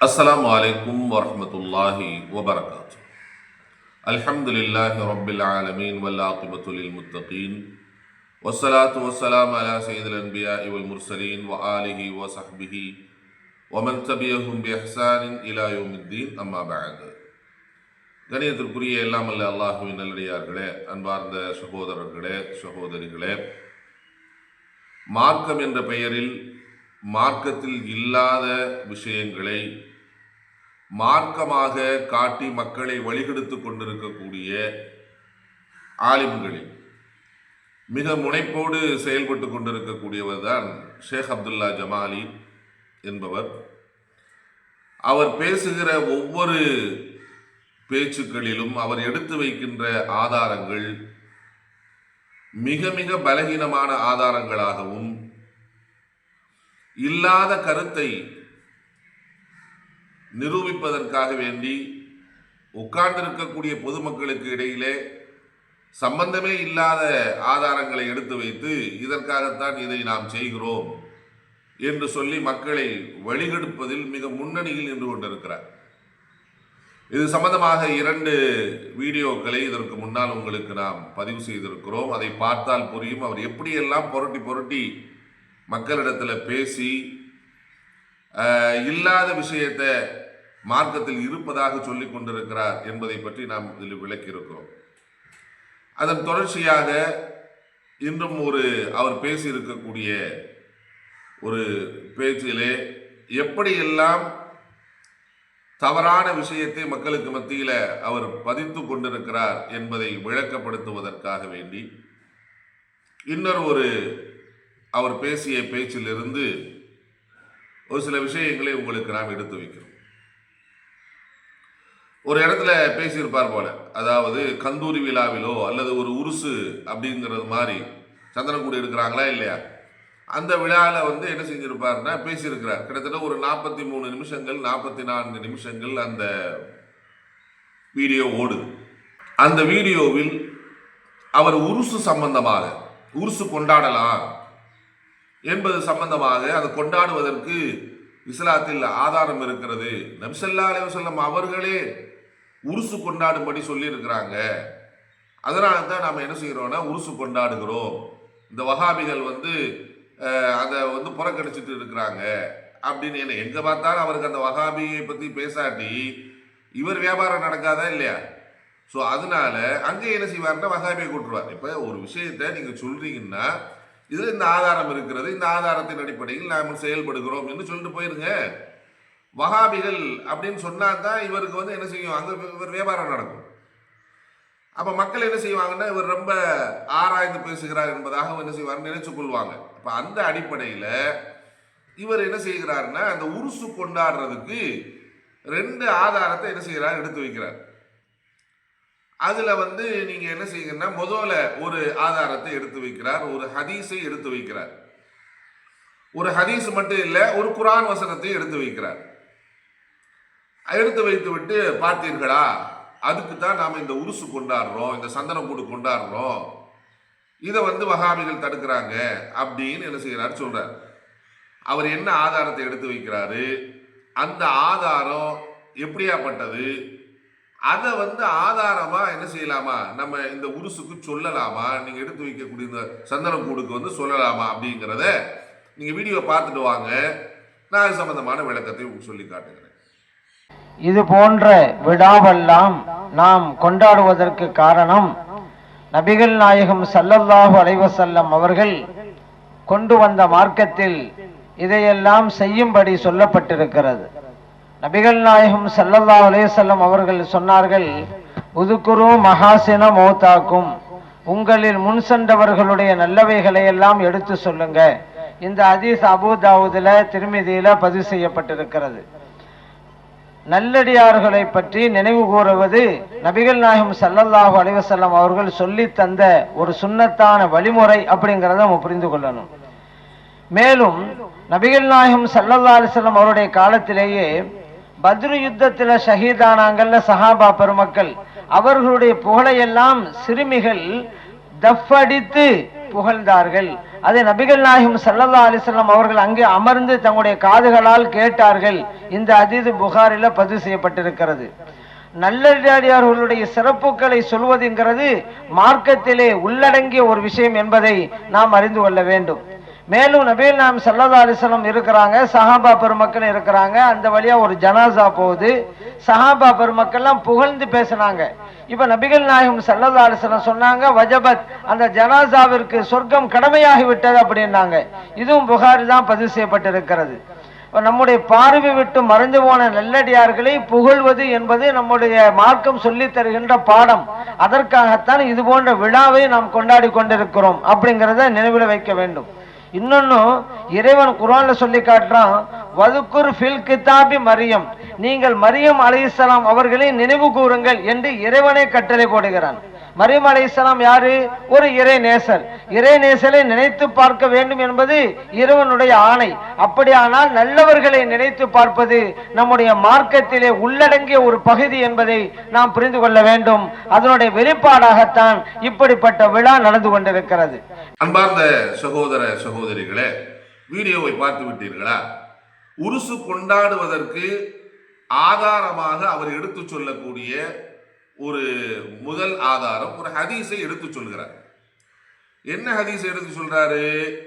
السلام عليكم ورحمة الله وبركاته. الحمد لله رب العالمين والعاقبة للمتقين والصلاة والسلام على سيد الأنبياء والمرسلين وآله وصحبه ومن تبعهم بإحسان إلى يوم الدين أما بعد. கணியத்திற்குரிய எல்லாம் அல்ல அல்லாஹுவின் நல்லடியார்களே, அன்பார்ந்த சகோதரர்களே சகோதரிகளே, மார்க்கம் என்ற பெயரில் மார்க்கத்தில் இல்லாத விஷயங்களை மார்க்கமாக காட்டி மக்களை வழிகெடுத்து கொண்டிருக்கக்கூடிய ஆலிம்களில் மிக முனைப்போடு செயல்பட்டு கொண்டிருக்கக்கூடியவர் தான் ஷேக் அப்துல்லா ஜமாலி என்பவர். அவர் பேசுகிற ஒவ்வொரு பேச்சுக்களிலும் அவர் எடுத்து வைக்கின்ற ஆதாரங்கள் மிக மிக பலகீனமான ஆதாரங்களாகவும், இல்லாத கருத்தை நிரூபிப்பதற்காக வேண்டி உட்கார்ந்திருக்கக்கூடிய பொதுமக்களுக்கு இடையிலே சம்பந்தமே இல்லாத ஆதாரங்களை எடுத்து வைத்து இதற்காகத்தான் இதை நாம் செய்கிறோம் என்று சொல்லி மக்களை வழிகெடுப்பதில் மிக முன்னணியில் நின்று கொண்டிருக்கிறார். இது சம்பந்தமாக 2 வீடியோக்களை இதற்கு முன்னால் உங்களுக்கு நாம் பதிவு செய்திருக்கிறோம். அதை பார்த்தால் புரியும் அவர் எப்படியெல்லாம் புரட்டி மக்களிடத்தில் பேசி இல்லாத விஷயத்தை மார்க்கத்தில் இருப்பதாக சொல்லிக் கொண்டிருக்கிறார் என்பதை பற்றி நாம் இதில் விளக்கியிருக்கிறோம். அதன் தொடர்ச்சியாக இன்றும் அவர் பேசியிருக்கக்கூடிய ஒரு பேச்சிலே எப்படியெல்லாம் தவறான விஷயத்தை மக்களுக்கு மத்தியில் அவர் பதித்து கொண்டிருக்கிறார் என்பதை விளக்கப்படுத்துவதற்காக வேண்டி இன்னொரு அவர் பேசிய பேச்சிலிருந்து ஒரு சில விஷயங்களை உங்களுக்கு நாம் எடுத்து வைக்கிறோம். ஒரு இடத்துல பேசியிருப்பார் போல, அதாவது கந்தூரி விழாவிலோ அல்லது ஒரு உருசு அப்படிங்கிறது மாதிரி சந்தனக்கூடி இருக்கிறாங்களா இல்லையா, அந்த விழாவில் என்ன செஞ்சிருப்பாருன்னா பேசியிருக்கிறார். கிட்டத்தட்ட ஒரு 43 நிமிஷங்கள் 44 நிமிஷங்கள் அந்த வீடியோ ஓடுது. அந்த வீடியோவில் அவர் உருசு சம்பந்தமாக, உருசு கொண்டாடலாம் என்பது சம்பந்தமாக, அதை கொண்டாடுவதற்கு இஸ்லாத்தில் ஆதாரம் இருக்கிறது, நபி ஸல்லல்லாஹு அலைஹி வஸல்லம் அவர்களே உருசு கொண்டாடும்படி சொல்லியிருக்கிறாங்க, அதனால தான் நாம் என்ன செய்கிறோம்னா உருசு கொண்டாடுகிறோம், இந்த வஹாபிகள் அதை புறக்கணிச்சிட்டு இருக்கிறாங்க அப்படின்னு எங்கே பார்த்தாலும் அவருக்கு அந்த வஹாபியை பற்றி பேசாட்டி இவர் வியாபாரம் நடக்காதா இல்லையா? ஸோ அதனால அங்கே என்ன செய்வார்னா வஹாபியை கூட்டுருவார். இப்போ ஒரு விஷயத்தை நீங்கள் சொல்றீங்கன்னா இதில் இந்த ஆதாரம் இருக்கிறது, இந்த ஆதாரத்தின் அடிப்படையில் நாம் செயல்படுகிறோம் என்று சொல்லிட்டு போயிருங்க. வஹாபிகள் அப்படின்னு சொன்னால் தான் இவருக்கு என்ன செய்யும், அங்கே இவர் வியாபாரம் நடக்கும். அப்போ மக்கள் என்ன செய்வாங்கன்னா இவர் ரொம்ப ஆராய்ந்து பேசுகிறார் என்பதாக என்ன செய்வார் நினைச்சு கொள்வாங்க. அப்போ அந்த அடிப்படையில் இவர் என்ன செய்கிறாருன்னா அந்த உருசு கொண்டாடுறதுக்கு 2 ஆதாரத்தை என்ன செய்கிறார் எடுத்து வைக்கிறார். அதில் நீங்கள் என்ன செய்யுங்கன்னா முதல்ல ஒரு ஆதாரத்தை எடுத்து வைக்கிறார், ஒரு ஹதீஸை எடுத்து வைக்கிறார். ஒரு ஹதீஸ் மட்டும் இல்லை, ஒரு குர்ஆன் வசனத்தை எடுத்து வைக்கிறார். எடுத்து வைத்து விட்டு பார்த்தீர்களா, அதுக்கு தான் நாம் இந்த உருசு கொண்டாடுறோம், இந்த சந்தனக்கூடு கொண்டாடுறோம், இதை வஹாபிகள் தடுக்கிறாங்க அப்படின்னு என்ன செய்கிறார் சொல்றார். அவர் என்ன ஆதாரத்தை எடுத்து வைக்கிறாரு, அந்த ஆதாரம் எப்படியாப்பட்டது, அதை ஆதாரமா என்ன செய்யலாமா, நம்ம இந்த உருசுக்கு சொல்லலாமா, நீங்க எடுத்து வைக்கக்கூடிய இந்த சந்தனக்கூடுக்கு சொல்லலாமா அப்படிங்கிறத நீங்க வீடியோ பார்த்துட்டு வாங்க, நான் அது சம்பந்தமான விளக்கத்தை சொல்லி காட்டுகிறேன். இது போன்ற விழாவெல்லாம் நாம் கொண்டாடுவதற்கு காரணம் நபிகள் நாயகம் ஸல்லல்லாஹு அலைஹி வஸல்லம் அவர்கள் கொண்டு வந்த மார்க்கத்தில் இதையெல்லாம் செய்யும்படி சொல்லப்பட்டிருக்கிறது. நபிகள் நாயகம் ஸல்லல்லாஹு அலைஹி வஸல்லம் அவர்கள் சொன்னார்கள், உதுகுரு மஹாசின மௌதாக்கும், உங்களில் முன் சென்றவர்களுடைய நல்லவைகளை எல்லாம் எடுத்து சொல்லுங்க. இந்த ஹதீஸ் அபூ தாவூதுல திர்மிதியில பதிவு செய்யப்பட்டிருக்கிறது. நல்லடியார்களை பற்றி நினைவு கூறுவது நபிகள் நாயகம் ஸல்லல்லாஹு அலைஹி வஸல்லம் அவர்கள் சொல்லி தந்த ஒரு சுன்னத்தான வழிமுறை அப்படிங்கிறத நம்ம புரிந்து கொள்ளணும். மேலும் நபிகள் நாயகம் ஸல்லல்லாஹு அலைஹி வஸல்லம் அவருடைய காலத்திலேயே பத்ரு யுத்தத்தில் ஷஹீதானாங்கல்ல சஹாபா பெருமக்கள், அவர்களுடைய புகழையெல்லாம் சிறுமிகள் தஃப் அடித்து புகழ்ந்தார்கள். அதை நபிகள் நாயகம் ஸல்லல்லாஹு அலைஹி வஸல்லம் அவர்கள் அங்கே அமர்ந்து தங்களுடைய காதுகளால் கேட்டார்கள். இந்த ஹதீஸ் புகாரில பதிவு செய்யப்பட்டிருக்கிறது. நல்லடியார்களுடைய சிறப்புகளை சொல்வதுங்கிறது மார்க்கத்திலே உள்ளடங்கிய ஒரு விஷயம் என்பதை நாம் அறிந்து கொள்ள வேண்டும். மேலும் நபிகள் நாயகம் ஸல்லல்லாஹு அலைஹி வஸல்லம் இருக்கிறாங்க, சஹாபா பெருமக்கள் இருக்கிறாங்க. அந்த வழியா ஒரு ஜனாசா போகுது. சஹாபா பெருமக்கள்லாம் புகழ்ந்து பேசினாங்க. இப்ப நபிகள் நாயகம் ஸல்லல்லாஹு அலைஹி வஸல்லம் சொன்னாங்க, வஜபத், அந்த ஜனாசாவிற்கு சொர்க்கம் கடமையாகி விட்டது அப்படின்னாங்க. இதுவும் புகாரி தான் பதிவு செய்யப்பட்டிருக்கிறது. நம்முடைய பார்வை விட்டு மறைந்து போன நல்லடியார்களை புகழ்வது என்பது நம்முடைய மார்க்கம் சொல்லி தருகின்ற பாடம். அதற்காகத்தான் இது போன்ற விழாவை நாம் கொண்டாடி கொண்டிருக்கிறோம் அப்படிங்கிறத நினைவில் வைக்க வேண்டும். இன்னொன்னு இறைவன் குர்ஆன்ல சொல்லி காட்டுறான், வதுக்குர் ஃபில் கிதாபி மரியம், நீங்கள் மரியம் அலைஹிஸ்ஸலாம் அவர்களை நினைவு கூறுங்கள் என்று இறைவனை கட்டளை போடுகிறான். மரியம் அலைஹிஸ்ஸலாம் யாரு? ஒரு இறைநேசர். இறைநேசரை நினைத்து பார்க்க வேண்டும் என்பது இறைவனுடைய ஆணை. அப்படியானால் நல்லவர்களை நினைத்து பார்ப்பது நம்முடைய மார்க்கத்திலே உள்ளடங்கிய ஒரு பகுதி என்பதை நாம் புரிந்து கொள்ள வேண்டும். அதனுடைய வெளிப்பாடாகத்தான் இப்படிப்பட்ட விழா நடந்து கொண்டிருக்கிறது. அன்பார்ந்த சகோதர சகோதரிகளே, வீடியோவை பார்த்து விட்டீர்களா? உருசு கொண்டாடுவதற்கு ஆதாரமாக அவர் எடுத்து சொல்லக்கூடிய ஒரு முதல் ஆதாரம் ஒரு ஹதீஸை எடுத்து சொல்கிறார். என்ன ஹதீஸ் எடுத்து சொல்றாரு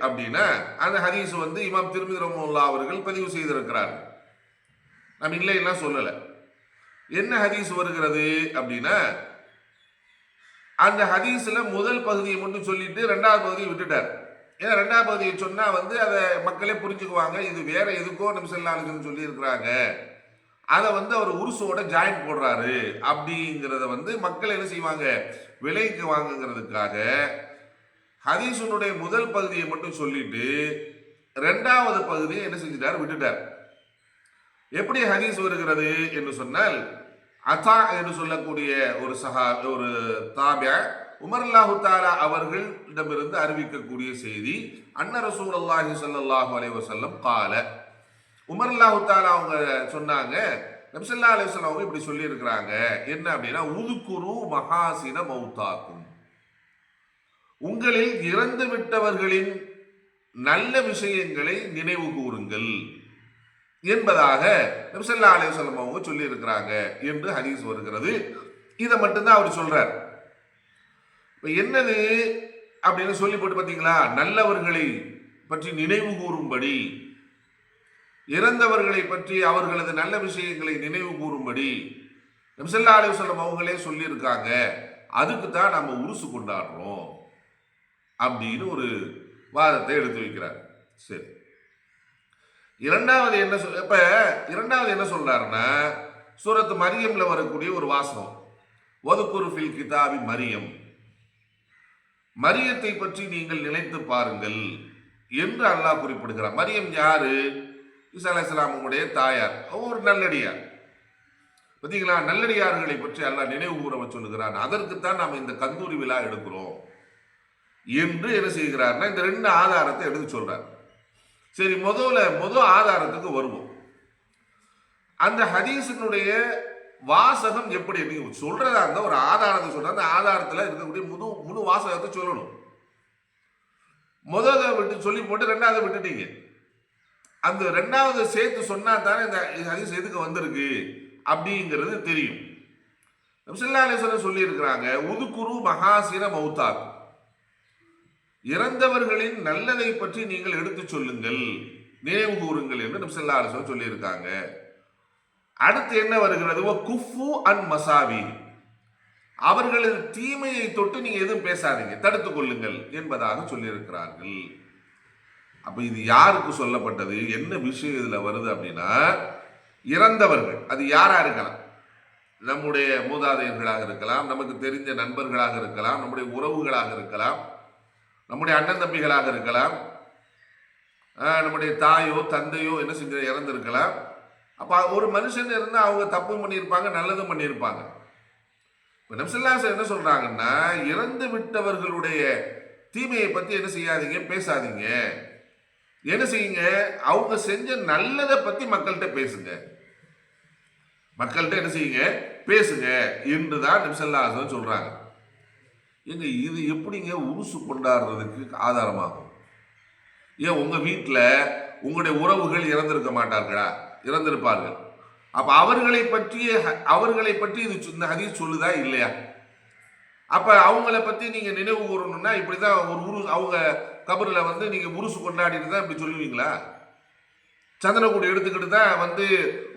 அப்படின்னா, அந்த ஹதீஸ் இமாம் திர்மிதி ரஹ்மத்துல்லாஹி அவர்கள் பதிவு செய்திருக்கிறார். நம்ம இல்லைன்னா சொல்லல. என்ன ஹதீஸ் வருகிறது அப்படின்னா, அந்த ஹதீஸ்ல முதல் பகுதியை மட்டும் சொல்லிட்டு ரெண்டாவது பகுதியை விட்டுட்டார். ஏன்னா ரெண்டாவது பகுதியை சொன்னா அதை மக்களே புரிஞ்சுக்குவாங்க, இது வேற எதுக்கோ நபி ஸல்லல்லாஹு அலைஹி வஸல்லம் சொல்லி இருக்கிறாங்க, அதை அவர் உருசோட ஜாயின் போடுறாரு அப்படிங்கிறத மக்கள் என்ன செய்வாங்க, விலைக்கு வாங்குங்கிறதுக்காக ஹதீஸுடைய முதல் பகுதியை மட்டும் சொல்லிட்டு ரெண்டாவது பகுதியை என்ன செஞ்சிட்டார், விட்டுட்டார். எப்படி ஹதீஸ் வருகிறது என்று சொன்னால், அதா என்று சொல்லக்கூடிய ஒரு தாபியா உமர் ரலியல்லாஹு தஆலா அவர்களிடமிருந்து அறிவிக்கக்கூடிய செய்தி, அன்ன ரசூலுல்லாஹி ஸல்லல்லாஹு அலைஹி வஸல்லம் கால, உமர் ரலியல்லாஹு தஆலா அவங்க சொன்னாங்க, நபி ஸல்லல்லாஹு அலைஹி வஸல்லம் அவங்க இப்படி சொல்லி இருக்கிறாங்க. என்ன அப்படின்னா, உதுகுரு மஹாசின மௌதாக்கும், உங்களில் இறந்து விட்டவர்களின் நல்ல விஷயங்களை நினைவு கூறுங்கள் என்பதாக நபி ஸல்லல்லாஹு அலைஹி வஸல்லம் அவங்க சொல்லி இருக்கிறாங்க என்று ஹதீஸ் வருகிறது. இதை மட்டும்தான் அவர் சொல்றார். இப்ப என்னது அப்படின்னு சொல்லி போட்டு பார்த்தீங்களா, நல்லவர்களை பற்றி நினைவு கூறும்படி, இறந்தவர்களை பற்றி அவர்களது நல்ல விஷயங்களை நினைவு கூறும்படி நபி ஸல்லல்லாஹு அலைஹி வஸல்லம் அவங்களே சொல்லியிருக்காங்க. அதுக்கு தான் நம்ம உருசு கொண்டாடுறோம் அப்படின்னு ஒரு வாதத்தை எடுத்து வைக்கிறார். சரி, இரண்டாவது என்ன சொல்றாருன்னா, சூரத்து மரியம்ல வரக்கூடிய ஒரு வாசகம், வதுகுரு ஃபில் கிதாபி மரியம், மரியத்தை பற்றி நீங்கள் நினைத்து பாருங்கள் என்று அல்லாஹ் குறிப்பிடுகிறார். மரியம் யாரு? ஈசா அலைஹிஸ்ஸலாமுடைய தாயார், ஒரு நல்லடியார். பார்த்தீங்களா, நல்லடியார்களை பற்றி அல்லாஹ் நினைவு கூற சொல்லுகிறான். அதற்குத்தான் நாம் இந்த கந்தூரி விழா எடுக்கிறோம் என்று என்ன செய்கிறார்னா, இந்த ரெண்டு ஆதாரத்தை எடுத்து சொல்றார். சரி, முதல் ஆதாரத்துக்கு வருவோம். அந்த ஹதீஸினுடைய வாசகம் எப்படி, நீங்க சொல்றதா இருந்தா ஒரு ஆதாரத்தை சொல்ற, அந்த ஆதாரத்தில் இருக்கக்கூடிய முழு வாசகத்தை சொல்லணும். முதல்ல விட்டு சொல்லி போட்டு ரெண்டாவது விட்டுட்டீங்க. அந்த ரெண்டாவது சேர்த்து சொன்னா தானே இந்த ஹதீஸ் எதுக்கு வந்திருக்கு அப்படிங்கிறது தெரியும். நபி ஸல்லல்லாஹு அலைஹி வஸல்லம் சொல்லி இருக்கிறாங்க, உதுகுரு மஹாசின மௌதாக்கும், இறந்தவர்களின் நல்லதை பற்றி நீங்கள் எடுத்து சொல்லுங்கள், நினைவு கூறுங்கள் என்று நபி ஸல்லல்லாஹு அலைஹி வஸல்லம் சொல்லி இருக்காங்க. அடுத்து என்ன வருகிறது, குஃபு அன் மசாவி, அவர்களது தீமையை தொட்டு நீங்க எதுவும் பேசாதீங்க, தடுத்துக் கொள்ளுங்கள் என்பதாக சொல்லி இருக்கிறார்கள். அப்ப இது யாருக்கு சொல்லப்பட்டது, என்ன விஷயம் இதுல வருது அப்படின்னா, இறந்தவர்கள் அது யாரா இருக்கலாம், நம்முடைய மூதாதையர்களாக இருக்கலாம், நமக்கு தெரிஞ்ச நண்பர்களாக இருக்கலாம், நம்முடைய உறவுகளாக இருக்கலாம், நம்முடைய அண்ணன் தம்பிகளாக இருக்கலாம், நம்முடைய தாயோ தந்தையோ என்ன செஞ்ச இறந்திருக்கலாம். அப்ப ஒரு மனுஷன் இருந்தா அவங்க தப்பு பண்ணியிருப்பாங்க, நல்லதும் பண்ணியிருப்பாங்க. இப்ப நபி ஸல்லல்லாஹு அலைஹி வஸல்லம் என்ன சொல்றாங்கன்னா, இறந்து விட்டவர்களுடைய தீமையை பத்தி என்ன செய்யாதீங்க, பேசாதீங்க. என்ன செய்யுங்க, அவங்க செஞ்ச நல்லதை பத்தி மக்கள்கிட்ட பேசுங்க, மக்கள்கிட்ட என்ன செய்யுங்க, பேசுங்க என்றுதான் நபி ஸல்லல்லாஹு அலைஹி வஸல்லம் சொல்றாங்க. எங்க இது எப்படிங்க உருசு கொண்டாடுறதுக்கு ஆதாரமாகும்? ஏன் உங்க வீட்டில் உங்களுடைய உறவுகள் இறந்திருக்க மாட்டார்களா? இறந்திருப்பார்கள். அப்ப அவர்களை பற்றி இந்த ஹதீஸ் சொல்லுதா இல்லையா? அப்ப அவங்கள பத்தி நீங்க நினைவு கூறணும்னா இப்படிதான் அவங்க கபரில் வந்து நீங்க உருசு கொண்டாடிட்டு தான் இப்படி சொல்லுவீங்களா? சந்தனக்கூடு எடுத்துக்கிட்டு தான் வந்து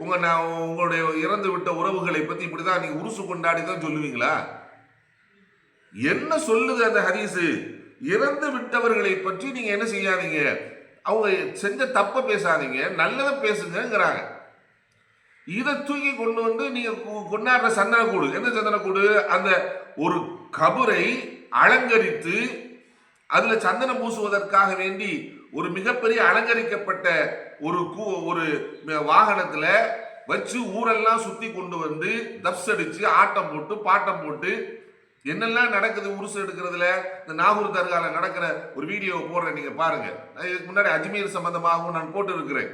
உங்களுடைய இறந்து விட்ட உறவுகளை பத்தி இப்படிதான் நீங்க உருசு கொண்டாடி தான் சொல்லுவீங்களா? என்ன சொல்லுது அந்த ஹதீஸ்? இறந்து விட்டவர்களை பற்றி நீங்க என்ன செய்யாதீங்க, அவங்க செஞ்ச தப்ப பேசாதீங்க, நல்லதை பேசுங்கிறாங்க. இதை தூக்கி கொண்டு வந்து நீங்க கொண்டாடுற சந்தனக்கூடு, என்ன சந்தனக்கூடு? அந்த ஒரு கபரை அலங்கரித்து அதுல சந்தனம் பூசுவதற்காக வேண்டி ஒரு மிகப்பெரிய அலங்கரிக்கப்பட்ட ஒரு வாகனத்துல வச்சு ஊரெல்லாம் சுத்தி கொண்டு வந்து தப்ஸ் அடிச்சு ஆட்டம் போட்டு பாட்டம் போட்டு என்னெல்லாம் நடக்குது உருசு எடுக்கிறதுல. இந்த நாகூர் தர்கால நடக்கிற ஒரு வீடியோ போடுறேன், நீங்க பாருங்க. இதுக்கு முன்னாடி அஜ்மீர் சம்பந்தமாகவும் நான் போட்டு இருக்கிறேன்.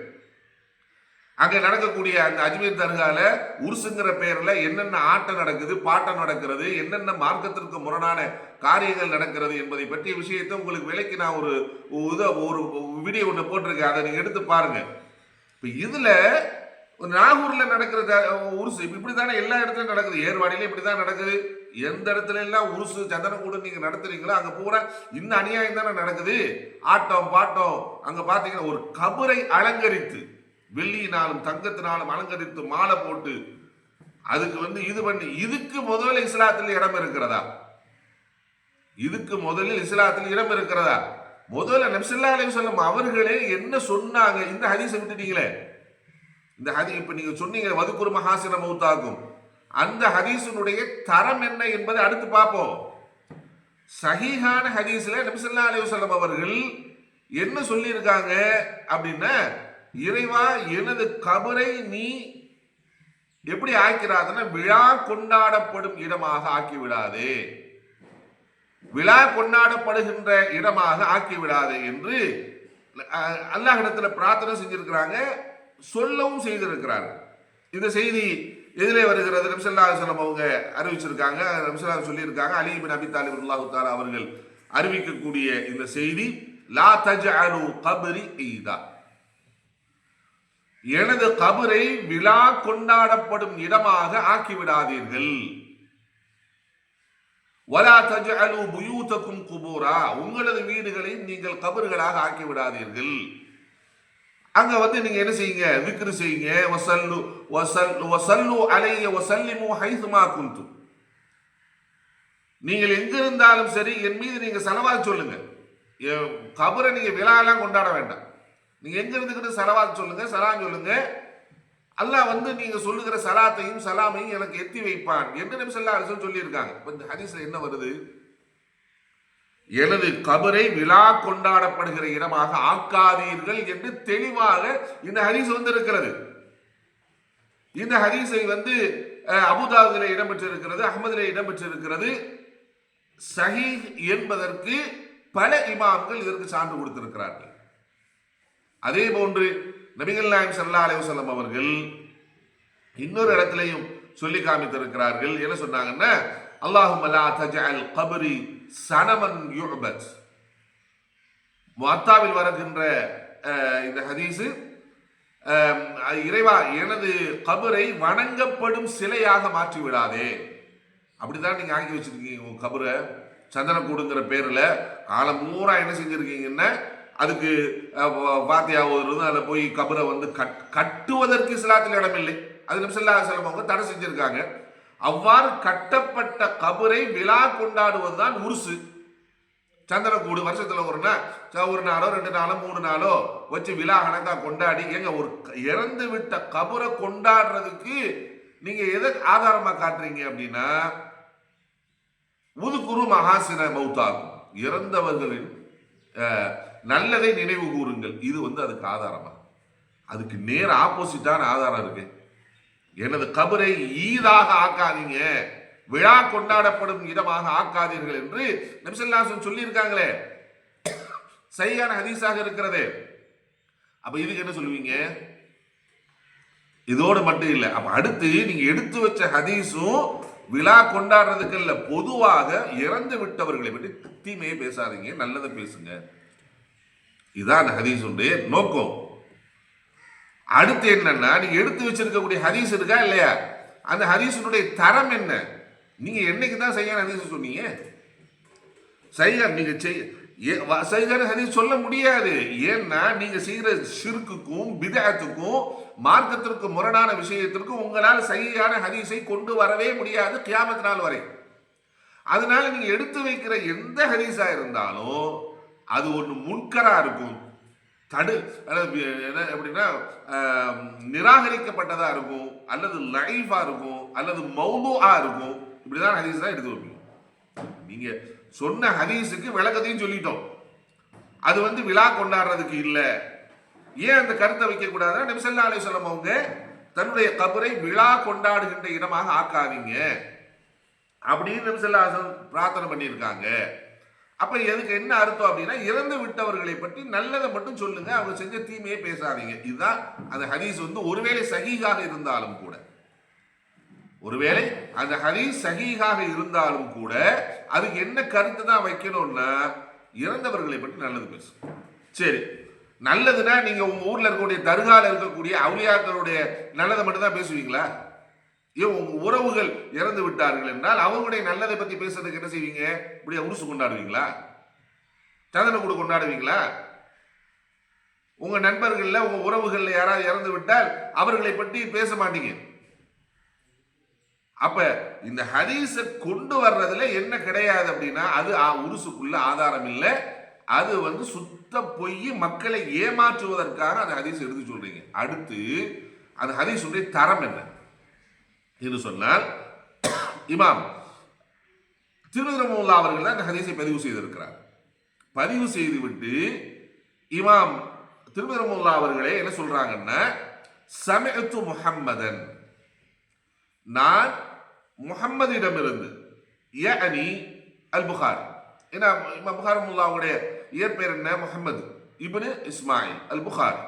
அங்க நடக்கக்கூடிய அந்த அஜ்மீர் தர்கால உருசுங்கிற பெயர்ல என்னென்ன ஆட்டம் நடக்குது, பாட்டம் நடக்கிறது, என்னென்ன மார்க்கத்திற்கு முரணான காரியங்கள் நடக்கிறது என்பதை பற்றிய விஷயத்தை உங்களுக்கு விலைக்கு நான் ஒரு வீடியோ ஒன்று போட்டிருக்கேன். அதை நீங்க எடுத்து பாருங்க. இப்ப இதுல நாகூர்ல நடக்கிற உருசு இப்படித்தானே எல்லா இடத்துலயும் நடக்குது. ஏர்வாடியில இப்படிதான் நடக்குது. எந்த இடத்துல எல்லாம் உருசு சந்தனக்கூடு நீங்க நடத்துறீங்களோ அங்க பூரா இந்த அநியாயம் தானே நடக்குது. ஆட்டம் பாட்டம். அங்க பாத்தீங்கன்னா ஒரு கபரை அலங்கரித்து வெள்ளியினாலும் தங்கத்தினாலும் அலங்கரித்து மாலை போட்டு அதுக்கு வந்து இது பண்ணி, இதுக்கு முதல்ல இஸ்லாத்தில் இடம் இருக்கிறதா? இதுக்கு முதலில் இஸ்லாத்தில் இடம் இருக்கிறதா? முதல்ல நபி ஸல்லல்லாஹு அலைஹி வஸல்லம் அவர்களே என்ன சொன்னாங்க? இந்த ஹதீஸை விட்டுட்டீங்களே. இந்த ஹதீஸ் இப்ப நீங்க சொன்னீங்க வதுக்குரு மஹாசின மௌத்தாகும், அந்த ஹதீஸினுடைய தரம் என்ன என்பதை அடுத்து பார்ப்போம். சஹீஹான ஹதீஸ்ல நபி ஸல்லல்லாஹு அலைஹி வஸல்லம் அவர்கள் என்ன சொல்லி இருக்காங்க அப்படின்னா, இறைவா எனது கபரை நீ எப்படி ஆக்கிறாதுன்னா விழா கொண்டாடப்படும் இடமாக ஆக்கி விடாதே, விழா கொண்டாடப்படுகின்ற இடமாக ஆக்கி விடாதே என்று அல்லாஹ்விடத்துல பிரார்த்தனை செஞ்சிருக்கிறாங்க, சொல்லவும் செய்திருக்கிறாங்க. இந்த செய்தி எதிலே வருகிறது? நபி ஸல்லல்லாஹு அலைஹி வஸல்லம் அவங்க அறிவிச்சிருக்காங்க. நபி ஸல்லல்லாஹு சொல்லியிருக்காங்க, அலி இப்னு அபி தாலிப் ரலியல்லாஹு தஆலா அவர்கள் அறிவிக்கக்கூடிய இந்த செய்தி, லா தஜஅலு கப்ரி ஈதா, எனது கபரை விழா கொண்டாடப்படும் இடமாக ஆக்கிவிடாதீர்கள். வலா தஜஅலு புயூதக்கும் குபூரா, உங்களது வீடுகளையும் நீங்கள் கபர்களாக ஆக்கி விடாதீர்கள். அங்க வந்து நீங்க என்ன செய்யுங்க, விக்ரு செய்யுங்க, வஸல்லு அலைய வஸல்லிமு ஹைதுமா குன்தும், நீங்கள் எங்க இருந்தாலும் சரி என் மீது நீங்க ஸலவாத் சொல்லுங்க. கபரை நீங்க விழாலாம் கொண்டாட வேண்டாம், நீங்க எங்க இருந்துக்கிட்டு ஸலவாத் சொல்லுங்க, சலாம் சொல்லுங்க. அல்லாஹ் வந்து நீங்க சொல்லுகிற சலாத்தையும் சலாமையும் எனக்கு எத்தி வைப்பான் என்று நபி ஸல்லல்லாஹு அலைஹி வஸல்லம் சொல்லி இருக்காங்க. இந்த ஹதீஸ்ல என்ன வருது? எனது கபரை விழா கொண்டாடப்படுகிற இடமாக ஆக்காதீர்கள் என்று தெளிவாக இந்த ஹதீஸ் வந்து இருக்கிறது. இந்த ஹதீஸை வந்து அபூதாவுதிலே இடம்பெற்றிருக்கிறது, அஹ்மதிலே இடம்பெற்றிருக்கிறது. சஹீஹ் என்பதற்கு பல இமாம்கள் இதற்கு சான்று கொடுத்திருக்கிறார்கள். அதே போன்று நபிகள் நாயகம் ஸல்லல்லாஹு அலைஹி வஸல்லம் அவர்கள் இன்னொரு இடத்திலையும் சொல்லி காமித்திருக்கிறார்கள். என்ன சொன்னாங்கன்னா, அல்லாஹும்ம லா தஜஅல் கப்ரி சனமன் யுஅபத். முஅத்தாவில் வருகின்ற இந்த ஹதீஸ், இறைவா எனது கபரை வணங்கப்படும் சிலையாக மாற்றி விடாதே. அப்படிதான் நீங்க ஆக்கி வச்சிருக்கீங்க உங்க கபரை. சந்தனக்கூடுங்கிற பேர்ல காலம் பூரா என்ன செஞ்சிருக்கீங்கன்னா, அதுக்கு பாத்தியா ஓதுறது, அதில் போய் கபரை வந்து கட்டுவதற்கு இஸ்லாத்தில் இடமில்லை. அது நபி ஸல்லல்லாஹு அலைஹி வஸல்லம் அவங்க தடை செஞ்சிருக்காங்க. அவ்வாறு கட்டப்பட்ட கபரை விழா கொண்டாடுவதுதான் உருசு. சந்தனக்கூடு வருஷத்துல ஒரு நாளோ 2 நாளோ 3 நாளோ வச்சு விழா கணக்கா கொண்டாடி, எங்க ஒரு இறந்து விட்ட கபரை கொண்டாடுறதுக்கு நீங்க எதை ஆதாரமா காட்டுறீங்க அப்படின்னா, உதுகுரு மஹாசின மௌத்தாகும், இறந்தவர்களின் நல்லதை நினைவு கூறுங்கள். இது வந்து அதுக்கு ஆதாரமா? அதுக்கு நேர் ஆப்போசிட்டான ஆதாரம் இருக்கு. எனது கபரை ஈதாக ஆக்காதீங்க, விழா கொண்டாடப்படும் இடமாக ஆக்காதீர்கள் என்று நபி ஸல்லல்லாஹு அலைஹி வஸல்லம் சொல்லி இருக்காங்களே, சரியான ஹதீஸாக இருக்கிறது. அப்ப இதுக்கு என்ன சொல்லுவீங்க? இதோடு மட்டும் இல்லை, அப்ப அடுத்து நீங்க எடுத்து வச்ச ஹதீஸும் விழா கொண்டாடுறதுக்கு இல்ல, பொதுவாக இறந்து விட்டவர்களை பற்றி தீமையை பேசாதீங்க, நல்லதை பேசுங்க. இதுதான் அந்த ஹதீஸுடைய நோக்கம். அடுத்து என்னன்னா, நீங்க எடுத்து வச்சிருக்கக்கூடிய ஹதீஸ் இருக்கா இல்லையா, அந்த ஹதீஸுடைய தரம் என்ன? நீங்க என்னைக்கு தான் சையான ஹதீஸ் சொன்னீங்க? நீங்க சையான ஹதீஸ் சொல்ல முடியாது. ஏன்னா நீங்க செய்யற ஷிர்க்குக்கும் பிதஅத்துக்கும் மார்க்கத்திற்கு முரணான விஷயத்திற்கும் உங்களால் சையான ஹதீஸை கொண்டு வரவே முடியாது கியாமத் நாள் வரை. அதனால நீங்க எடுத்து வைக்கிற எந்த ஹதீஸா இருந்தாலும் அது ஒன்று முன்கரா இருக்கும், எப்படின்னா நிராகரிக்கப்பட்டதா இருக்கும், அல்லது லைஃபா இருக்கும், அல்லது மௌதுஆ இருக்கும். இப்படிதான் ஹதீஸ் தான் எடுத்து வைப்பீங்க. நீங்க சொன்ன ஹதீஸுக்கு விளக்கத்தையும் சொல்லிட்டோம். அது விழா கொண்டாடுறதுக்கு இல்ல. ஏன் அந்த கருத்தை வைக்க கூடாதுன்னா, நபி ஸல்லல்லாஹு அலைஹி வஸல்லம் அவங்க தன்னுடைய கபரை விழா கொண்டாடுகின்ற இடமாக ஆக்காதீங்க அப்படின்னு நபி ஸல்லல்லாஹு அலைஹி வஸல்லம் பிரார்த்தனை பண்ணியிருக்காங்க. அப்ப எதுக்கு என்ன அர்த்தம் அப்படின்னா, இறந்து விட்டவர்களை பற்றி நல்லதை மட்டும் சொல்லுங்க, அவங்க செஞ்ச தீமையை பேசாதீங்க. இதுதான் அந்த ஹதீஸ். ஒருவேளை சஹீஹாக இருந்தாலும் கூட, ஒருவேளை அந்த ஹதீஸ் சஹீஹாக இருந்தாலும் கூட அதுக்கு என்ன கருத்து தான் வைக்கணும்னா, இறந்தவர்களை பற்றி நல்லது பேசும். சரி, நல்லதுன்னா நீங்க உங்க ஊர்ல இருக்கக்கூடிய தர்கால இருக்கக்கூடிய அவுலியாக்களுடைய நல்லதை மட்டும் தான் பேசுவீங்களா? உங்க உறவுகள் இறந்து விட்டார்கள் என்றால் அவங்களுடைய நல்லதை பத்தி பேசுறதுக்கு என்ன செய்வீங்க? இப்படியா உருசு கொண்டாடுவீங்களா? சந்தன கூட கொண்டாடுவீங்களா? உங்க நண்பர்கள்ல உங்க உறவுகள்ல யாராவது இறந்து விட்டால் அவர்களை பற்றி பேச மாட்டீங்க. அப்ப இந்த ஹதீஸை கொண்டு வர்றதுல என்ன கிடையாது அப்படின்னா, அது உருசுக்குள்ள ஆதாரம் இல்லை. அது சுத்த பொய், மக்களை ஏமாற்றுவதற்காக அந்த ஹதீஸ் எடுத்து சொல்றீங்க. அடுத்து அந்த ஹதீஸுடைய தரம் என்ன என்று சொன்னால், இமாம் திர்மிதி ரஹ்மத்துல்லாஹி அவர்கள் தான் இந்த ஹதீஸை பதிவு செய்திருக்கிறார். பதிவு செய்துவிட்டு இமாம் திர்மிதி ரஹ்மத்துல்லாஹி அவர்களே என்ன சொல்றாங்கன்னா, சமிஅத்து முஹம்மதன், நான் முஹம்மதிடமிருந்து, யஅனி அல் புகாரி. ஏன்னா இமாம் புகாரி ரஹ்மத்துல்லாஹுடைய இயற்பெயர் என்ன? முஹம்மது இப்னு இஸ்மாயில் அல் புகாரி.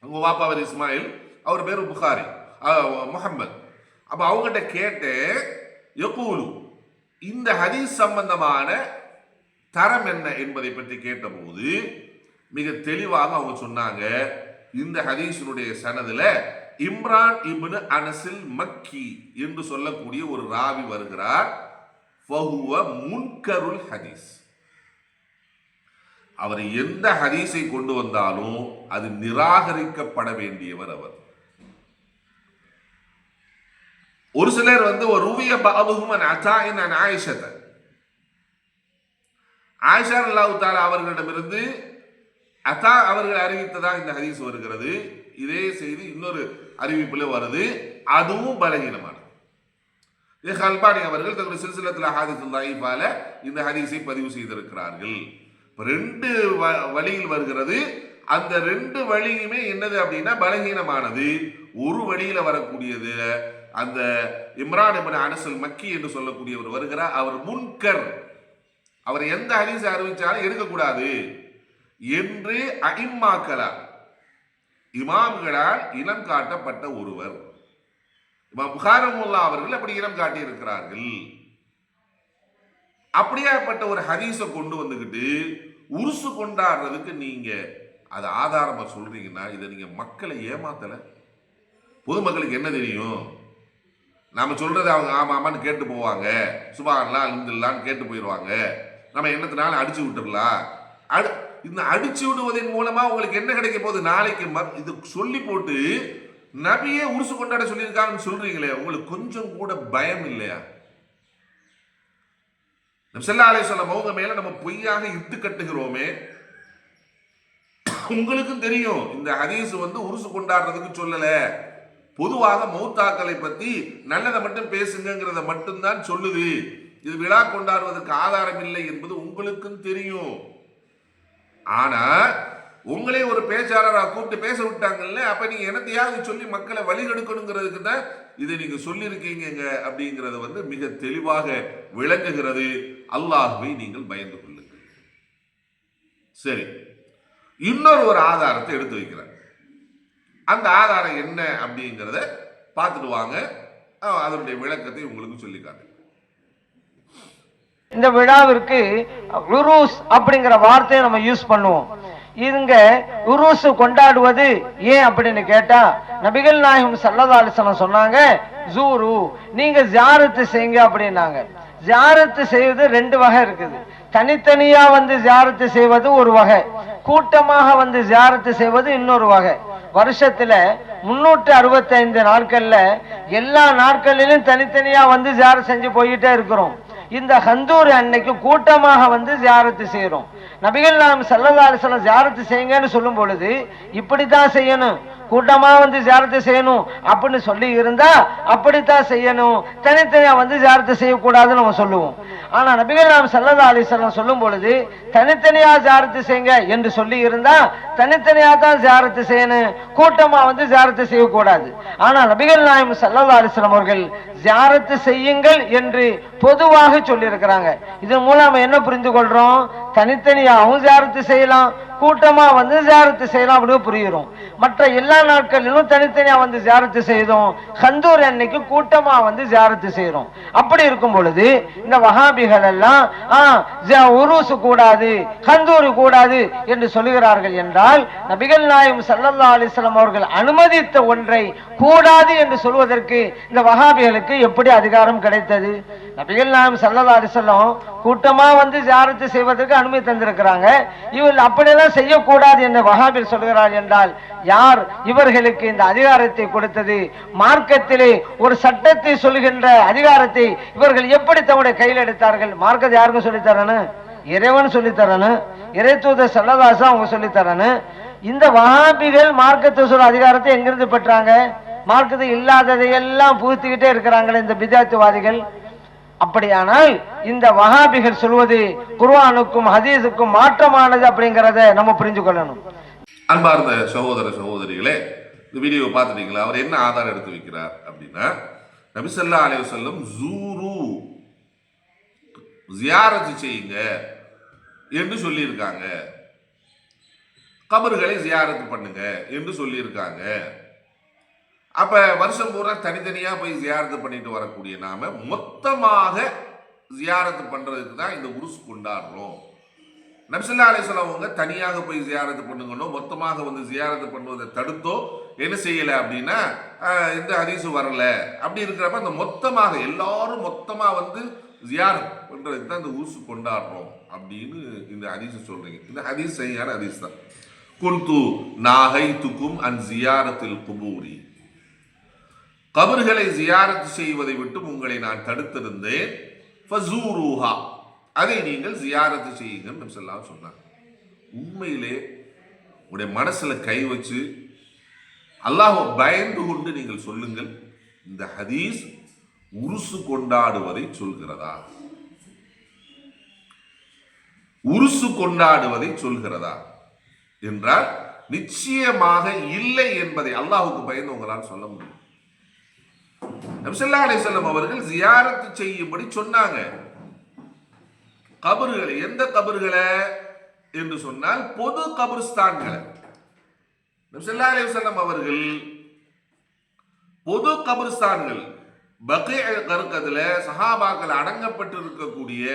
உங்க வாப்பா அவர் இஸ்மாயில், அவர் பேர் புகாரி, முஹம்மது. அப்ப அவங்ககிட்ட கேட்டு, யகூலு, இந்த ஹதீஸ் சம்பந்தமான தரம் என்ன என்பதை பற்றி கேட்டபோது மிக தெளிவாக அவங்க சொன்னாங்க, இந்த ஹதீஸினுடைய சனதுல இம்ரான் இப்னு அனஸில் மக்கி என்று சொல்லக்கூடிய ஒரு ராவி வருகிறார். ஃபஹுவ முன்கருல் ஹதீஸ். அவர் எந்த ஹதீஸை கொண்டு வந்தாலும் அது நிராகரிக்கப்பட வேண்டியவர் அவர். ஒரு சிலர் ஒரு ருவிய பஅதுஹும் அன் அதாஇன் அன் ஆயிஷத, ஆயிஷா ரலியல்லாஹு தஆலா அவர்களிடமிருந்து அத்தா அவர்கள் அறிவித்ததா இந்த ஹதீஸ் வருகிறது. இதே செய்தி இன்னொரு அறிவிப்புல வருது, அதுவும் பலகீனமானது. அல்பானி அவர்கள் தங்களுடைய சில்சிலத்துல் அஹாதீஸ் தைஃபால இந்த ஹதீஸை பதிவு செய்திருக்கிறார்கள். ரெண்டு வழியில் வருகிறது. அந்த ரெண்டு வழியுமே என்னது அப்படின்னா பலகீனமானது. ஒரு வழியில வரக்கூடியது அந்த இம்ரான் இப்னு அனஸுல் மக்கி என்று சொல்லக்கூடியவர் வருகிறார். அவர் முன்கர், அவர் எந்த ஹதீஸை அறிவிச்சாலும் எடுக்கக்கூடாது என்று அஇம்மாக்களால், இமாம்களால் இனம் காட்டப்பட்ட ஒருவர். இமாம் புகாரி ரஹ்மத்துல்லாஹி அவர்கள் அப்படி இனம் காட்டி இருக்கிறார்கள். அப்படியாப்பட்ட ஒரு ஹதீஸை கொண்டு வந்துகிட்டு உருசு கொண்டாடுறதுக்கு நீங்க அது ஆதாரமா சொல்றீங்கன்னா, இதை நீங்க மக்களை ஏமாத்தல. பொதுமக்களுக்கு என்ன தெரியும்? நாம சொல்றது அவங்க ஆமா ஆமான்னு கேட்டு போவாங்க, சுப்ஹானல்லாஹ் அல்ஹம்துலில்லாஹ்னு கேட்டு போயிடுவாங்க. நம்ம என்னத்தினால அடிச்சு விட்டுறலாம். இந்த அடிச்சு விடுவதன் மூலமா உங்களுக்கு என்ன கிடைக்க போகுது? நாளைக்கு இது சொல்லி போட்டு நபியே உருசு கொண்டாட சொல்லியிருக்காங்கன்னு சொல்றீங்களே, உங்களுக்கு கொஞ்சம் கூட பயம் இல்லையா? நபி ஸல்லல்லாஹு அலைஹி வஸல்லம் அவங்க மேல நம்ம பொய்யாக இட்டு கட்டுகிறோமே. உங்களுக்கும் தெரியும் இந்த ஹதீஸ் உருசு கொண்டாடுறதுக்கு சொல்லல, பொதுவாக மௌத்தாக்களை பத்தி நல்லதை மட்டும் பேசுங்கிறத மட்டும்தான் சொல்லுது. இது விழா கொண்டாடுவதற்கு ஆதாரம் இல்லை என்பது உங்களுக்கும் தெரியும். ஆனா உங்களே ஒரு பேச்சாளராக கூப்பிட்டு பேச விட்டாங்கல்ல, அப்ப நீங்க என்னத்தையாவது சொல்லி மக்களை வழிகெடுக்கணுங்கிறதுக்கு தான் இதை நீங்க சொல்லியிருக்கீங்க அப்படிங்கிறது மிக தெளிவாக விளங்குகிறது. அல்லாஹ்வை நீங்கள் பயந்து கொள்ளுங்கள். சரி, இன்னொரு ஒரு ஆதாரத்தை எடுத்து வைக்கிறார். அந்த ஆதாரம் என்ன அப்படிங்கிறத பார்த்துட்டு வாங்க, அதனுடைய விளக்கத்தை உங்களுக்கு சொல்லி காட்டு. இந்த விழாவிற்கு உருஸ் அப்படிங்கிற வார்த்தையை நம்ம யூஸ் பண்ணுவோம். இங்க உருசு கொண்டாடுவது ஏன் அப்படின்னு கேட்டா நபிகள் நாயகம் ஸல்லல்லாஹு அலைஹி வஸல்லம் சொன்னாங்க, ஜூரு நீங்க ஜியாரத்து செய்யுங்க அப்படின்னாங்க. ஜியாரத்து செய்வது ரெண்டு வகை இருக்குது. தனித்தனியா வந்து ஜியாரத்து செய்வது ஒரு வகை, கூட்டமாக வந்து ஜியாரத்து செய்வது இன்னொரு வகை. வருஷத்துல 365 நாட்கள்ல எல்லா நாட்களிலும் தனித்தனியா வந்து ஜியாரத் செஞ்சு போயிட்டே இருக்கிறோம். இந்த ஹந்தூர் அன்னைக்கு கூட்டமாக வந்து ஜியாரத்து செய்யறோம். நபிகள் நாயகம் ஸல்லல்லாஹு அலைஹி வஸல்லம் ஜியாரத்து செய்யுங்கன்னு சொல்லும் பொழுது இப்படித்தான் செய்யணும், கூட்டமா வந்து ஜியாரத்து செய்யணும் அப்படின்னு சொல்லி இருந்தா அப்படித்தான் செய்யணும், தனித்தனியா வந்து ஜியாரத்து செய்யக்கூடாதுன்னு நம்ம சொல்லுவோம். ஆனா நபிகள் நாயகம் ஸல்லல்லாஹு அலைஹி வஸல்லம் சொல்லும் பொழுது தனித்தனியா ஜியாரத்து செய்யுங்க என்று சொல்லி இருந்தா தனித்தனியா தான் ஜியாரத்து செய்யணும், கூட்டமா வந்து ஜியாரத்து செய்யக்கூடாது. ஆனா நபிகள் நாயகம் ஸல்லல்லாஹு அலைஹி வஸல்லம் அவர்கள் ஜியாரத்து செய்யுங்கள் என்று பொதுவாக சொல்லி இருக்கிறாங்க. இதன் மூலம் நம்ம என்ன புரிந்து கொள்றோம்? தனித்தனியாகவும் ஜியாரத்து செய்யலாம், கூட்டமா வந்து ஜியாரத்து செய்யலாம் அப்படின்னு புரியுறோம். மற்ற எல்லா நாட்களிலும் தனித்தனியா வந்து ஜியாரத்து செய்தோம், ஹந்தூர் அன்னைக்கு கூட்டமா வந்து ஜியாரத்து செய்யறோம். அப்படி இருக்கும் பொழுது இந்த வஹாபிகள் எல்லாம் உருசு கூடாது, ஹந்தூர் கூடாது என்று சொல்லுகிறார்கள் என்றால் நபிகள் நாயகம் ஸல்லல்லாஹு அலைஹி வஸல்லம் அவர்கள் அனுமதித்த ஒன்றை கூடாது என்று சொல்வதற்கு இந்த வஹாபிகளுக்கு எப்படி அதிகாரம் கிடைத்தது? நபிகள் நாயகம் ஸல்லல்லாஹு அலைஹி வஸல்லம் கூட்டமா வந்து ஜியாரத்து செய்வதற்கு அனுமதி தந்திருக்கிறாங்க. இவர்கள் அப்படியெல்லாம் செய்யக்கூடாது என்று வஹாபிகள் சொல்கிறார் என்றால் யார் இவர்களுக்கு இந்த அதிகாரத்தை கொடுத்தது? மார்க்கத்திலே ஒரு சட்டத்தை சொல்கின்ற அதிகாரத்தை இவர்கள் எப்படி தம்முடைய கையில் எடுத்தார்கள்? மார்க்கத்தை யாருக்கும் சொல்லித்தரானு? இறைவன் சொல்லித்தரானு, இறை தூதர் ஸல்லல்லாஹு அலைஹி வஸல்லம் அவங்க சொல்லித்தரானு. இந்த வஹாபிகள் மார்க்கத்தை சொல்ற அதிகாரத்தை எங்கிருந்து பெற்றாங்க? மார்க்கத்தை இல்லாததையெல்லாம் புகுத்திக்கிட்டே இருக்கிறாங்களே இந்த பிதாத்துவாதிகள். அப்படியானால் இந்த வஹாபிகள் சொல்வது குர்ஆனுக்கும் ஹதீஸுக்கும் மாற்றமானது அப்படிங்கறத நம்ம புரிஞ்சு கொள்ளணும். அன்பார்ந்த சகோதர சகோதரிகளே, இந்த வீடியோவை பார்த்துட்டீங்களா? அவர் என்ன ஆதாரம் எடுத்து வைக்கிறார் அப்படின்னா, நபி ஸல்லல்லாஹு அலைஹி வஸல்லம் ஜூரு ஜியாரத்து செய்யுங்க என்று சொல்லியிருக்காங்க, கபர்களை ஜியாரத்து பண்ணுங்க என்று சொல்லியிருக்காங்க. அப்ப வருஷம் பூரா தனித்தனியா போய் ஜியாரத்து பண்ணிட்டு வரக்கூடிய நாம மொத்தமாக ஜியாரத்து பண்றதுக்கு தான் இந்த உருஸ் கொண்டாடுறோம். நபி ஸல்லல்லாஹு அலைஹி வஸல்லம் அவங்க தனியாக போய் ஜியாரத்து பண்ணுங்கன்னோ மொத்தமாக வந்து ஜியாரத்து பண்ணுவதை தடுத்தோ என்ன செய்யல அப்படின்னா இந்த ஹதீஸ் வரல. அப்படி இருக்கிறப்ப அந்த மொத்தமாக எல்லாரும் மொத்தமா வந்து ஜியாரத் பண்றதுக்கு தான் இந்த உருஸ் கொண்டாடுறோம் அப்படின்னு இந்த ஹதீஸ் சொல்றீங்க. இந்த ஹதீஸ் சரியான ஹதீஸ் தான். குல்து நாஹைதுக்கும் அன் ஜியாரத்தில் குபூரி, கபர்களை ஜியாரத் செய்வதை விட்டு உங்களை நான் தடுத்திருந்தேன், ஃபஸூருஹா, அதை நீங்கள் ஜியாரத் செய்யுங்கன்னு நபி ஸல்லல்லாஹு அலைஹி சொன்னாங்க. உண்மையிலே உடைய மனசுல கை வச்சு அல்லாஹ்வை பயந்து கொண்டு நீங்கள் சொல்லுங்கள், இந்த ஹதீஸ் உருசு கொண்டாடுவதை சொல்கிறதா? உருசு கொண்டாடுவதை சொல்கிறதா என்றால் நிச்சயமாக இல்லை என்பதை அல்லாஹ்வுக்கு பயந்து உங்களால் சொல்ல முடியும். நபி ஸல்லல்லாஹு அலைஹி வஸல்லம் அவர்கள் ஜியாரத்து செய்யும்படி சொன்னாங்க. கபர்களை, எந்த கபர்களை என்று சொன்னால் பொது கபர்ஸ்தான்களை. நபி ஸல்லல்லாஹு அலைஹி வஸல்லம் அவர்கள் பொது கபர்ஸ்தான்கள், பகீஅ கர்கதுல சஹாபாக்கள் அடங்கப்பட்டிருக்கக்கூடிய,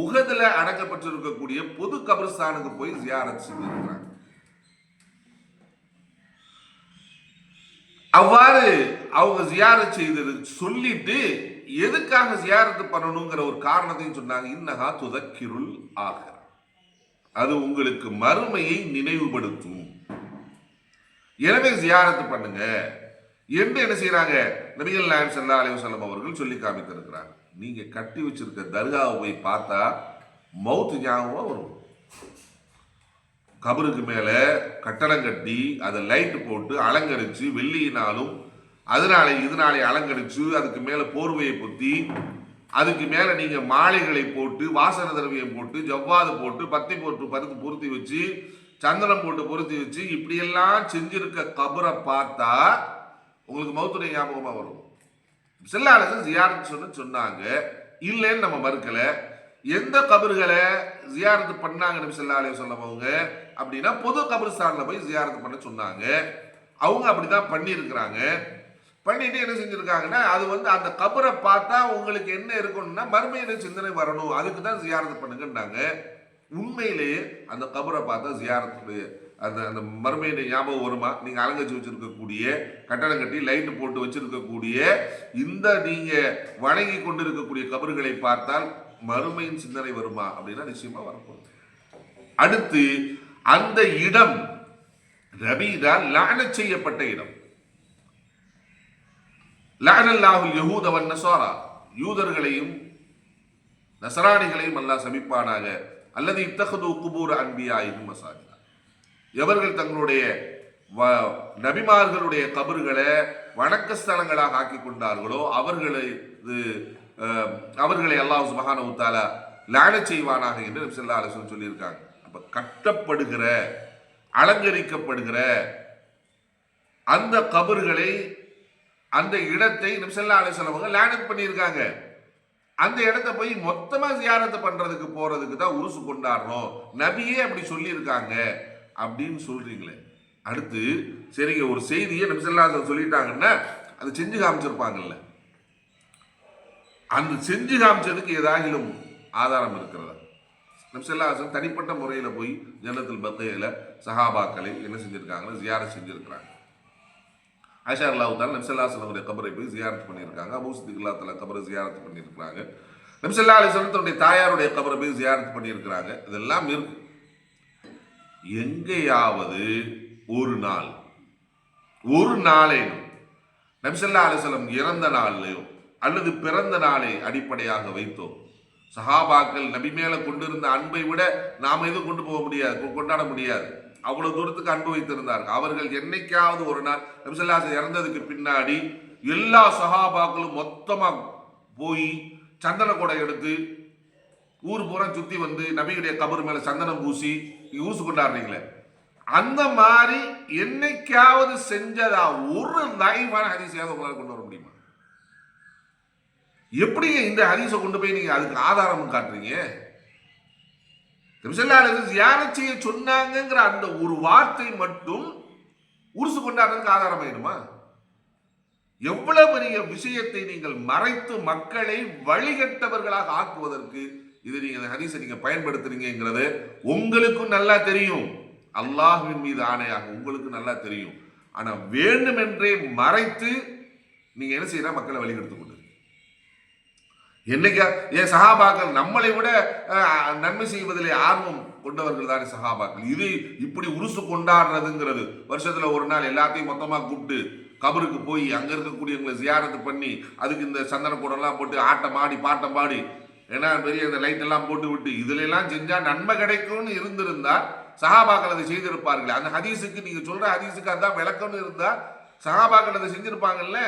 உஹதுல அடங்கப்பட்டிருக்கக்கூடிய பொது கபர்ஸ்தானுக்கு போய் ஜியாரத் செஞ்சிருக்கிறாங்க. அவ்வாறு அவங்க ஜியாரத் செய்தது சொல்லிட்டு எதுக்காக ஜியாரத்து பண்ணணுங்கிற ஒரு காரணத்தையும் சொன்னாங்க. இன்னஹா துதக்கிருல் ஆகிரா, அது உங்களுக்கு மறுமையை நினைவுபடுத்தும், எனவே ஜியாரத்து பண்ணுங்க என்று என்ன செய்யறாங்க? நபிகள் நாயகம் ஸல்லல்லாஹு அலைஹி வஸல்லம் அவர்கள் சொல்லி காமித்திருக்கிறாங்க. நீங்க கட்டி வச்சிருக்க தர்காவை போய் பார்த்தா மௌத் ஞாபகம் வரும். கபருக்கு மேல கட்டடம் கட்டி அதை லைட் போட்டு அலங்கரிச்சு வெள்ளியினாலும் இதனாலே அலங்கரிச்சு அதுக்கு மேல போர்வையை பொத்தி அதுக்கு மேல நீங்க மாலைகளை போட்டு வாசன திரவியம் போட்டு ஜவ்வாது போட்டு பத்தி போட்டு பருத்து பொருத்தி வச்சு சந்தனம் போட்டு பொருத்தி வச்சு இப்படியெல்லாம் செஞ்சிருக்க கபரை பார்த்தா உங்களுக்கு மௌத்துடைய ஞாபகமா வரும். ஸல்லல்லாஹு ஜியாரத் சொன்னாங்க, இல்லைன்னு நம்ம மறுக்கல. எந்த கபர்களை ஜியாரத்து பண்ணாங்க நபி ஸல்லல்லாஹு அலைஹி வஸல்லம் அவங்க அப்படின்னா பொது கபர்ஸ்தான்ல போய் ஜியாரத்து பண்ண சொன்னாங்க. அவங்க அப்படிதான் பண்ணியிருக்கிறாங்க. பண்ணிட்டு என்ன செஞ்சிருக்காங்கன்னா, அது வந்து அந்த கபரை பார்த்தா உங்களுக்கு என்ன இருக்கணும்னா மறுமையில சிந்தனை வரணும், அதுக்கு தான் ஜியாரத்து பண்ணுங்கன்னாங்க. உண்மையிலேயே அந்த கபரை பார்த்தா ஜியாரத்துடைய அந்த அந்த மறுமையுடைய ஞாபகம் வருமா? நீங்க அலங்கரிச்சு வச்சிருக்கக்கூடிய, கட்டடம் கட்டி லைட்டு போட்டு வச்சிருக்கக்கூடிய இந்த நீங்க வணங்கி கொண்டிருக்கக்கூடிய கபறுகளை பார்த்தால் மறுமையின் சிந்தனை வருமா அப்படின்னா நிச்சயமா வரப்போகுது. அடுத்து அந்த இடம் ரபீதான் லானத் செய்யப்பட்ட இடம். லஅனல்லாஹுல் யஹூத வன் நஸாரா, யூதர்களையும் நசராணிகளையும் அல்லாஹ் சபிப்பானாக. அல்லது இத்தஹது குபூர் அன்பியாயிஹிம் மசாஜிதா, எவர்கள் தங்களுடைய நபிமார்களுடைய கபறுகளை வணக்க ஸ்தலங்களாக ஆக்கி கொண்டார்களோ அவர்களை அல்லாஹ் சுப்ஹானஹு வ தஆலா லானத் செய்வானாக என்று நபி ஸல்லல்லாஹு அலைஹி வஸல்லம் சொல்லியிருக்காங்க. அப்ப கட்டப்படுகிற, அலங்கரிக்கப்படுகிற அந்த கபறுகளை, அந்த இடத்தை நபி ஸல்லல்லாஹு அலைஹி வஸல்லம் லானத் பண்ணியிருக்காங்க. அந்த இடத்தை போய் மொத்தமா ஜியாரத்து பண்றதுக்கு போறதுக்கு தான் உருசு கொண்டாடுறோம், நபியே அப்படி சொல்லியிருக்காங்க அப்படின்னு சொல்றீங்களே. அடுத்து சரிங்க, ஒரு செய்தியை நபி ஸல்லல்லாஹு அலைஹி வஸல்லம் சொல்லிட்டாங்கன்னா அதை செஞ்சு காமிச்சிருப்பாங்கல்ல, அந்த செஞ்சு காமிச்சதுக்கு ஏதாகிலும் ஆதாரம் இருக்கிறதா? நபி ஸல்லல்லாஹு அலைஹி வஸல்லம் தனிப்பட்ட முறையில போய் ஜன்னத்துல் பக்கீல சஹாபாக்களை என்ன செஞ்சிருக்காங்கன்னா ஜியாரத் செஞ்சிருக்கிறாங்க. ஆயிஷா ரலியல்லாஹு தஆலா நபி ஸல்லல்லாஹு அலைஹி வஸல்லம் கபரை போய் ஜியாரத் பண்ணியிருக்காங்க. அபூ சித்திக் ரலியல்லாஹு தஆலா கபரை ஜியாரத் பண்ணியிருக்காங்க. நபி ஸல்லல்லாஹு அலைஹி வஸல்லம் தன்னுடைய தாயாருடைய கபரை போய் ஜியாரத் பண்ணியிருக்கிறாங்க. இதெல்லாம் இருக்கு. எங்கேயாவது ஒரு நாளேனும் நபி ஸல்லல்லாஹு அலைஹி வஸல்லம் இறந்த நாளையோ அல்லது பிறந்த நாளை அடிப்படையாக வைத்தோ சஹாபாக்கள் நபி மேல கொண்டிருந்த அன்பை விட நாம எதுவும் கொண்டு போக முடியாது, கொண்டாட முடியாது. அவ்வளவு தூரத்துக்கு அன்பு வைத்திருந்தார்கள். அவர்கள் என்னைக்காவது ஒரு நாள் நபி ஸல்லல்லாஹு அலைஹி வஸல்லம் இறந்ததுக்கு பின்னாடி எல்லா சஹாபாக்களும் மொத்தமா போய் சந்தன கொடை எடுத்து ஊர் பூரா சுத்தி வந்து நபியுடைய கபர் மேல சந்தனம் பூசி ஊசு கொண்டாடுறீங்களே, அந்த மாதிரி என்னைக்காவது செஞ்சதா ஒரு லைவான ஹதீஸையாவது உங்களால் கொண்டு வர முடியுமா? எப்படிங்க இந்த ஹதீஸை கொண்டு போய் நீங்க அதுக்கு ஆதாரம் காட்டுறீங்க? நபி ஸல்லல்லாஹு அலைஹி வஸல்லம் ஜியாரத் செய்ய சொன்னாங்கங்கிற அந்த ஒரு வார்த்தை மட்டும் உருசு கொண்டாடுறதுக்கு ஆதாரம் ஆயிடுமா? எவ்வளவு பெரிய விஷயத்தை நீங்கள் மறைத்து மக்களை வழிகட்டவர்களாக ஆக்குவதற்கு இது நீங்க ஹதீஸை நீங்க பயன்படுத்துறீங்கிறது உங்களுக்கும் நல்லா தெரியும். அல்லாஹ்வின் மீது ஆணையாக உங்களுக்கு நல்லா தெரியும். ஆனா வேண்டுமென்றே மறைத்து நீங்க என்ன செய்யற மக்களை வழிகெடுத்து கொண்டு என்னைக்கா ஏன் சஹாபாக்கள் நம்மளை விட நன்மை செய்வதிலே ஆர்வம் கொண்டவர்கள் தானே சஹாபாக்கள். இது இப்படி உருசு கொண்டாடுறதுங்கிறது வருஷத்துல ஒரு நாள் எல்லாத்தையும் மொத்தமா கூப்பிட்டு கபருக்கு போய் அங்க இருக்கக்கூடியவங்களை ஜியாரத்து பண்ணி அதுக்கு இந்த சந்தன கூடெல்லாம் போட்டு ஆட்டம் ஆடி பாட்டம் பாடி ஏன்னா பெரிய இந்த லைட் எல்லாம் போட்டு விட்டு இதுல எல்லாம் செஞ்சா நன்மை கிடைக்கும்னு இருந்திருந்தா சஹாபாக்கள் அதை செய்திருப்பார்கள். அந்த ஹதீஸுக்கு நீங்க சொல்ற ஹதீஸுக்கு அதான் விளக்கம்னு இருந்தா சஹாபாக்கள் அதை செஞ்சிருப்பாங்கல்ல.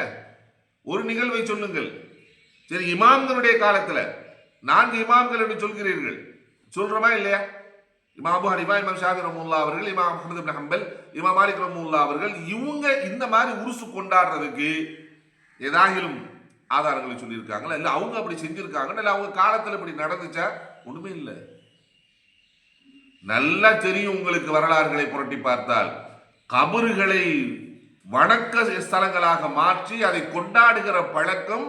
ஒரு நிகழ்வை சொல்லுங்கள். சரி, இமாம்களுடைய காலத்துல 4 இமாம்கள் என்று சொல்கிறீர்கள், சொல்றோமா இல்லையா? இமாம் அபூ ஹனீஃபா, இமாம் ஷாஃபி ரஹ்மத்துல்லாஹி அவர்கள், இமாம் அஹ்மத் இப்னு ஹம்பல், இமாம் மாலிக் ரஹ்மத்துல்லாஹி அவர்கள், இவங்க இந்த மாதிரி உருசு கொண்டாடுறதுக்கு ஏதாகிலும் ஆதாரங்களை சொல்லியிருக்காங்களா? இல்ல அவங்க அப்படி செஞ்சிருக்காங்க, இல்ல அவங்க காலத்துல இப்படி நடந்துச்சா? ஒண்ணுமே இல்லை. நல்லா தெரியும் உங்களுக்கு வரலாறுகளை புரட்டி பார்த்தால் கபறுகளை வணக்க ஸ்தலங்களாக மாற்றி அதை கொண்டாடுகிற பழக்கம்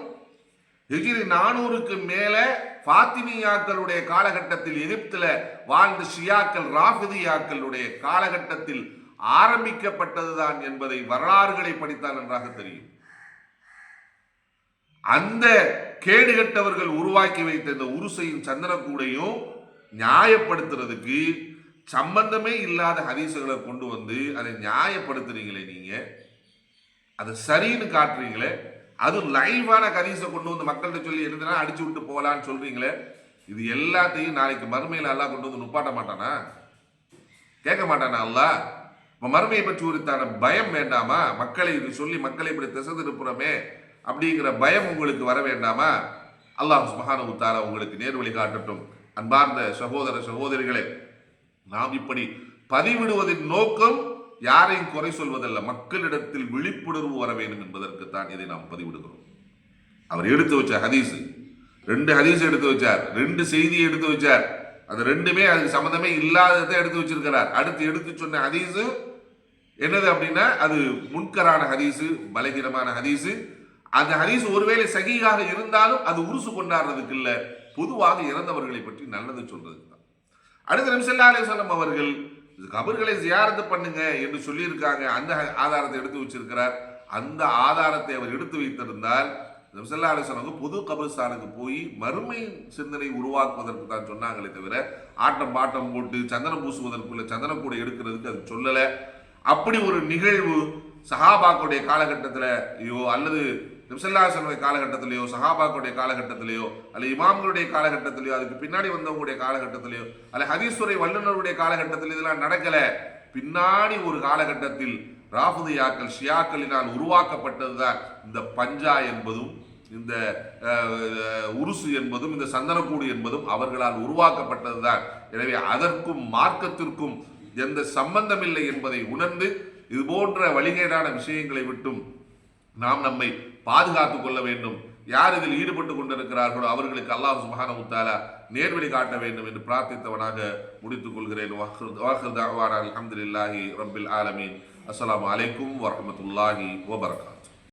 ஹிஜ்ரி 400க்கு மேல ஃபாத்திமியாக்களுடைய காலகட்டத்தில் எகிப்துல வாழ்ந்த ஷியாக்கள் ராஃபிதியாக்களுடைய காலகட்டத்தில் ஆரம்பிக்கப்பட்டதுதான் என்பதை வரலாறுகளை படித்தால் நன்றாக தெரியும். அந்த கேடுகட்டவர்கள் உருவாக்கி வைத்த இந்த உருசையும் சந்தனக்கூடையும் நியாயப்படுத்துறதுக்கு சம்பந்தமே இல்லாத ஹதீசுகளை கொண்டு வந்து அதை நியாயப்படுத்துறீங்களே, நீங்க அதை சரின்னு காட்டுறீங்களே, அது லைவான ஹதீஸை கொண்டு வந்து மக்கள்கிட்ட சொல்லி இருந்தனா அடிச்சு விட்டு போகலான்னு சொல்றீங்களே, இது எல்லாத்தையும் நாளைக்கு மறுமையில அல்லாஹ் கொண்டு வந்து நுப்பாட்ட மாட்டானா? கேட்க மாட்டானா அல்லாஹ்? மறுமையை பற்றி ஒருத்தான பயம் வேண்டாமா? மக்களை இது சொல்லி மக்களை இப்படி திசை திருப்புறமே அப்படிங்கிற பயம் உங்களுக்கு வர வேண்டாமா? அல்லாஹ் சுப்ஹானஹு வ தஆலா உங்களுக்கு நேர் வழி காட்டட்டும். அன்பார்ந்த சகோதர சகோதரிகளே, நாம் இப்படி பதிவிடுவதின் நோக்கம் யாரையும் குறை சொல்வதல்ல, மக்களிடத்தில் விழிப்புணர்வு வர வேண்டும் என்பதற்குத்தான் இதை நாம் பதிவிடுகிறோம். அவர் எடுத்து வச்ச ஹதீஸ் 2 ஹதீஸ் எடுத்து வச்சார், 2 செய்தியை எடுத்து வச்சார். அது ரெண்டுமே அதுக்கு சம்பந்தமே இல்லாததை எடுத்து வச்சிருக்கிறார். அடுத்து எடுத்து சொன்ன ஹதீஸ் என்னது அப்படின்னா அது முன்கரான ஹதீஸ், பலகீனமான ஹதீஸ். அந்த ஹதீஸ் ஒருவேளை சகிஹாக இருந்தாலும் அது உருசு கொண்டாடுறதுக்கு இல்ல, பொதுவாக இறந்தவர்களை பற்றி நல்லது சொல்றதுக்கு தான். அடுத்து நபி ஸல்லல்லாஹு அலைஹி வஸல்லம் அவர்கள் கபர்களை ஜியாரத்து பண்ணுங்க என்று சொல்லியிருக்காங்க. அந்த ஆதாரத்தை எடுத்து வச்சிருக்கிறார். அந்த ஆதாரத்தை அவர் எடுத்து வைத்திருந்தால் நபி ஸல்லல்லாஹு அலைஹி வஸல்லம் பொது கபர்ஸ்தானுக்கு போய் மறுமை சிந்தனை உருவாக்குவதற்கு தான் சொன்னாங்களே தவிர ஆட்டம் பாட்டம் போட்டு சந்தனம் பூசுவதற்குள்ள சந்தனம் கூட எடுக்கிறதுக்கு அது சொல்லல. அப்படி ஒரு நிகழ்வு சஹாபாக்களுடைய காலகட்டத்திலேயோ அல்லது நபி ஸல்லல்லாஹு அலைஹி வஸல்லம் காலகட்டத்திலேயோ சஹாபாக்களுடைய காலகட்டத்திலேயோ அல்லது இமாம்களுடைய காலகட்டத்திலேயோ அதுக்கு பின்னாடி வந்தவங்களுடைய காலகட்டத்திலேயோ அல்ல ஹதீஸ்துறை வல்லுநருடைய காலகட்டத்தில் இதெல்லாம் நடக்கல. பின்னாடி ஒரு காலகட்டத்தில் ராஃபிதியாக்கள் ஷியாக்களினால் உருவாக்கப்பட்டதுதான் இந்த பஞ்சா என்பதும் இந்த உருசு என்பதும் இந்த சந்தனக்கூடு என்பதும் அவர்களால் உருவாக்கப்பட்டதுதான். எனவே அதற்கும் மார்க்கத்திற்கும் எந்த சம்பந்தமில்லை என்பதை உணர்ந்து இது போன்ற வழிகேடான விஷயங்களை விட்டும் நாம் நம்மை பாதுகாத்துக் கொள்ள வேண்டும். யார் இதில் ஈடுபட்டு கொண்டிருக்கிறார்களோ அவர்களுக்கு அல்லாஹ் சுப்ஹானஹு வ தஆலா நேர்வழி காட்ட வேண்டும் என்று பிரார்த்தித்தவனாக முடித்துக் கொள்கிறேன். வாஹிர் தஅவானா அல்ஹம்துலில்லாஹி ரப்பில் ஆலமீன். அஸ்ஸலாமு அலைக்கும் வரஹ்மத்துல்லாஹி வபரகாத்துஹு.